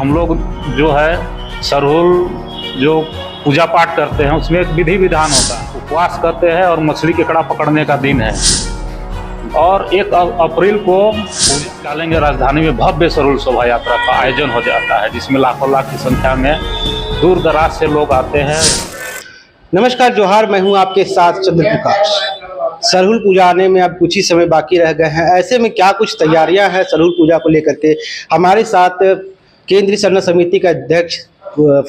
हम लोग जो है सरहुल जो पूजा पाठ करते हैं उसमें एक विधि विधान होता है। उपवास करते हैं और मछली केकड़ा पकड़ने का दिन है। और 1 अप्रैल को निकालेंगे राजधानी में भव्य सरहुल शोभा यात्रा का आयोजन हो जाता है, जिसमें लाखों लाख की संख्या में दूर दराज से लोग आते हैं। नमस्कार, जोहार। मैं हूं आपके साथ चंद्र प्रकाश। सरहुल पूजा आने में अब कुछ ही समय बाकी रह गए हैं। ऐसे में क्या कुछ तैयारियां हैं सरहुल पूजा को लेकर के? हमारे साथ केंद्रीय सरना समिति का अध्यक्ष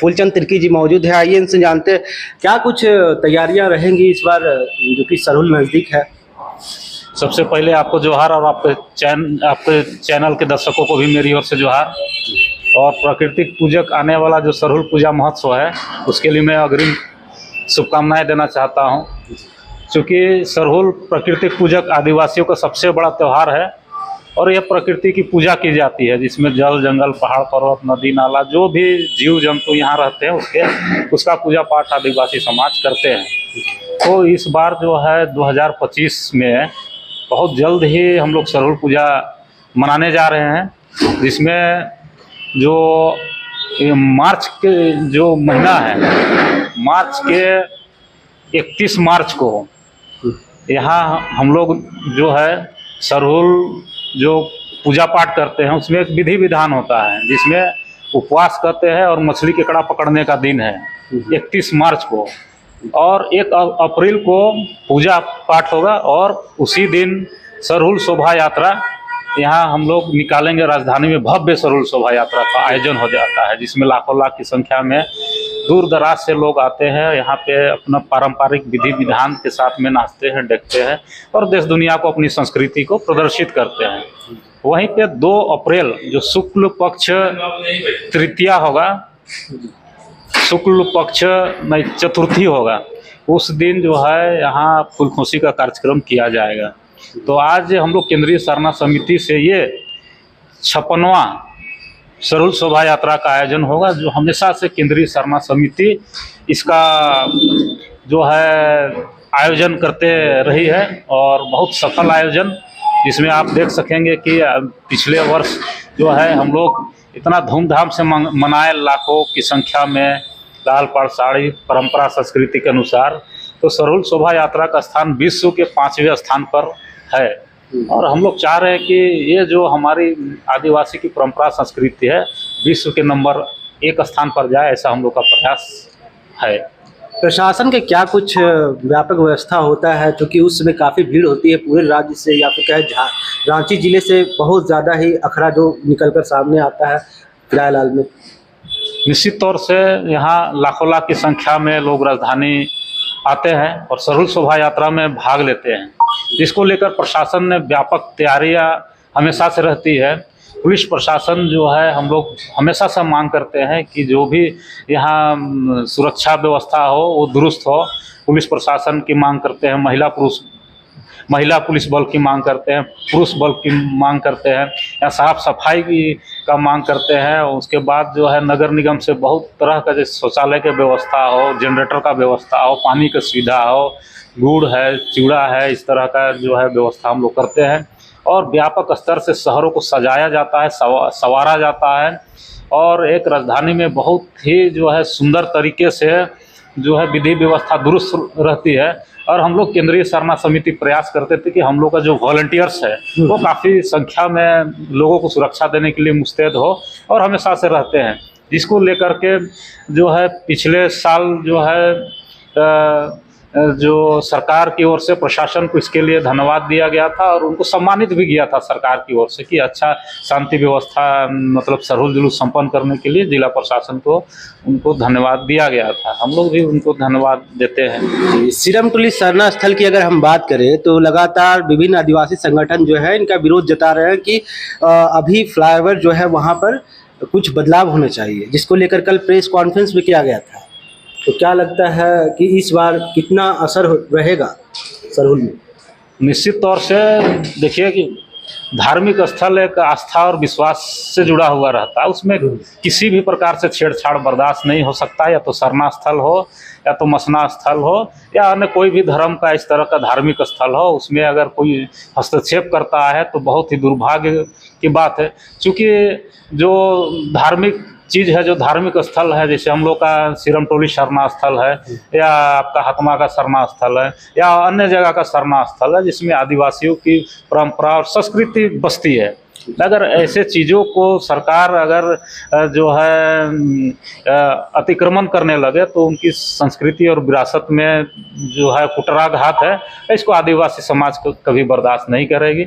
फूलचंद तिर्की जी मौजूद है। आइए इनसे जानते हैं क्या कुछ तैयारियां रहेंगी इस बार, जो कि सरहुल नज़दीक है। सबसे पहले आपको जोहार और आपके चैनल के दर्शकों को भी मेरी ओर से जोहार। और प्राकृतिक पूजक आने वाला जो सरहुल पूजा महोत्सव है उसके लिए मैं अग्रिम शुभकामनाएं देना चाहता हूं। क्योंकि सरहुल प्राकृतिक पूजक आदिवासियों का सबसे बड़ा त्यौहार है और यह प्रकृति की पूजा की जाती है, जिसमें जल जंगल पहाड़ पर्वत नदी नाला जो भी जीव जंतु यहाँ रहते हैं उसका पूजा पाठ आदिवासी समाज करते हैं। तो इस बार जो है 2025 में बहुत जल्द ही हम लोग सरहुल पूजा मनाने जा रहे हैं, जिसमें जो मार्च के जो महीना है, मार्च के 31 मार्च को यहाँ हम लोग जो है सरहुल जो पूजा पाठ करते हैं उसमें एक विधि विधान होता है, जिसमें उपवास करते हैं और मछली केकड़ा पकड़ने का दिन है 31 मार्च को। और 1 अप्रैल को पूजा पाठ होगा और उसी दिन सरहुल शोभा यात्रा यहाँ हम लोग निकालेंगे। राजधानी में भव्य सरहुल शोभा यात्रा का आयोजन हो जाता है, जिसमें लाखों लाख की संख्या में दूर दराज से लोग आते हैं। यहाँ पे अपना पारंपरिक विधि विधान के साथ में नाचते हैं, देखते हैं और देश दुनिया को अपनी संस्कृति को प्रदर्शित करते हैं। वहीं पे 2 अप्रैल जो शुक्ल पक्ष तृतीया होगा, शुक्ल पक्ष में चतुर्थी होगा, उस दिन जो है यहाँ फूलखुशी का कार्यक्रम किया जाएगा। तो आज हम लोग केंद्रीय सरना समिति से ये 56वां सरहुल शोभा यात्रा का आयोजन होगा, जो हमेशा से केंद्रीय सरना समिति इसका जो है आयोजन करते रही है और बहुत सफल आयोजन, जिसमें आप देख सकेंगे कि पिछले वर्ष जो है हम लोग इतना धूमधाम से मनाए, लाखों की संख्या में लाल पाड़ साड़ी परंपरा संस्कृति के अनुसार। तो सरहुल शोभा यात्रा का स्थान विश्व के 5वें स्थान पर है और हम लोग चाह रहे हैं कि ये जो हमारी आदिवासी की परंपरा संस्कृति है विश्व के नंबर 1 स्थान पर जाए, ऐसा हम लोग का प्रयास है। प्रशासन के क्या कुछ व्यापक व्यवस्था होता है, क्योंकि उस समय काफ़ी भीड़ होती है पूरे राज्य से या फिर क्या रांची जिले से बहुत ज़्यादा ही अखड़ा जो निकलकर सामने आता है फिलहाल में? निश्चित तौर से यहाँ लाखों लाख की संख्या में लोग राजधानी आते हैं और सरहुल शोभा यात्रा में भाग लेते हैं, जिसको लेकर प्रशासन ने व्यापक तैयारियां हमेशा से रहती है। पुलिस प्रशासन जो है हम लोग हमेशा से मांग करते हैं कि जो भी यहाँ सुरक्षा व्यवस्था हो वो दुरुस्त हो। पुलिस प्रशासन की मांग करते हैं, महिला पुलिस बल की मांग करते हैं, पुरुष बल की मांग करते हैं, या साफ सफाई का मांग करते हैं। उसके बाद जो है नगर निगम से बहुत तरह का जैसे शौचालय की व्यवस्था हो, जनरेटर का व्यवस्था हो, पानी की सुविधा हो, गुड़ है, चिड़ा है, इस तरह का जो है व्यवस्था हम लोग करते हैं। और व्यापक स्तर से शहरों को सजाया जाता है, संवारा जाता है और एक राजधानी में बहुत ही जो है सुंदर तरीके से जो है विधि व्यवस्था दुरुस्त रहती है। और हम लोग केंद्रीय सरना समिति प्रयास करते थे कि हम लोग का जो वॉलंटियर्स है वो काफ़ी संख्या में लोगों को सुरक्षा देने के लिए मुस्तैद हो और हमेशा से रहते हैं, जिसको लेकर के जो है पिछले साल जो है जो सरकार की ओर से प्रशासन को इसके लिए धन्यवाद दिया गया था और उनको सम्मानित भी किया था सरकार की ओर से कि अच्छा शांति व्यवस्था मतलब सरहुल जुलूस संपन्न करने के लिए जिला प्रशासन को उनको धन्यवाद दिया गया था। हम लोग भी उनको धन्यवाद देते हैं। सिरमटुली सरना स्थल की अगर हम बात करें तो लगातार विभिन्न आदिवासी संगठन जो है इनका विरोध जता रहे हैं कि अभी फ्लाईओवर जो है वहाँ पर कुछ बदलाव होने चाहिए, जिसको लेकर कल प्रेस कॉन्फ्रेंस भी किया गया था। तो क्या लगता है कि इस बार कितना असर रहेगा सरहुल में? निश्चित तौर से देखिए कि धार्मिक स्थल एक आस्था और विश्वास से जुड़ा हुआ रहता है, उसमें किसी भी प्रकार से छेड़छाड़ बर्दाश्त नहीं हो सकता। या तो सरना स्थल हो या तो मसना स्थल हो या अन्य कोई भी धर्म का इस तरह का धार्मिक स्थल हो, उसमें अगर कोई हस्तक्षेप करता है तो बहुत ही दुर्भाग्य की बात है। क्योंकि जो धार्मिक चीज़ है जो धार्मिक स्थल है, जैसे हम लोग का सिरमटोली सरना स्थल है, या आपका हतमा का सरना स्थल है, या अन्य जगह का सरना स्थल है, जिसमें आदिवासियों की परंपरा और संस्कृति बसती है। अगर ऐसे चीज़ों को सरकार अगर जो है अतिक्रमण करने लगे तो उनकी संस्कृति और विरासत में जो है कुटराघात है, इसको आदिवासी समाज को कभी बर्दाश्त नहीं करेगी।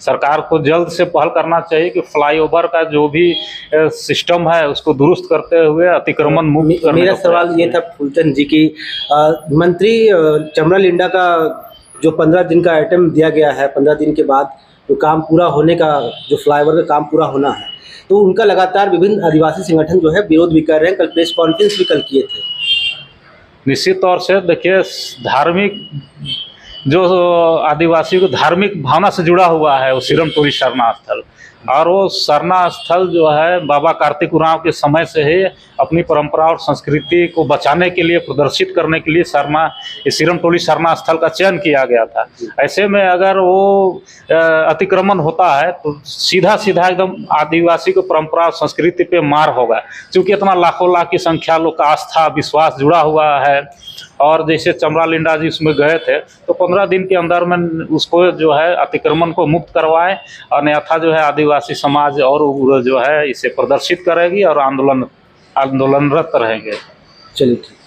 सरकार को जल्द से पहल करना चाहिए कि फ्लाईओवर का जो भी सिस्टम है उसको दुरुस्त करते हुए अतिक्रमण मुक्त करने मेरा का सवाल प्रयास ये था फूलचंद जी की मंत्री चमरा लिंडा का जो 15 दिन का आइटम दिया गया है, 15 दिन के बाद जो काम पूरा होने का, जो फ्लाईओवर का काम पूरा होना है, तो उनका लगातार विभिन्न आदिवासी संगठन जो है विरोध भी कर रहे हैं। कल प्रेस कॉन्फ्रेंस भी कल किए थे। निश्चित तौर से देखिए, धार्मिक जो आदिवासियों को धार्मिक भावना से जुड़ा हुआ है वो सिरमटोली सरना स्थल, और वो सरना स्थल जो है बाबा कार्तिक उरांव के समय से ही अपनी परंपरा और संस्कृति को बचाने के लिए, प्रदर्शित करने के लिए सिरमटोली सरना स्थल का चयन किया गया था। ऐसे में अगर वो अतिक्रमण होता है तो सीधा सीधा एकदम आदिवासी को परंपरा और संस्कृति पे मार होगा, क्योंकि इतना लाखों लाख की संख्या लोग का आस्था विश्वास जुड़ा हुआ है। और जैसे चमरा लिंडा जी उसमें गए थे तो 15 दिन के अंदर में उसको जो है अतिक्रमण को मुक्त करवाएं, अन्यथा जो है आदिवासी समाज और जो है इसे प्रदर्शित करेगी और आंदोलनरत रहेंगे। चलिए ठीक।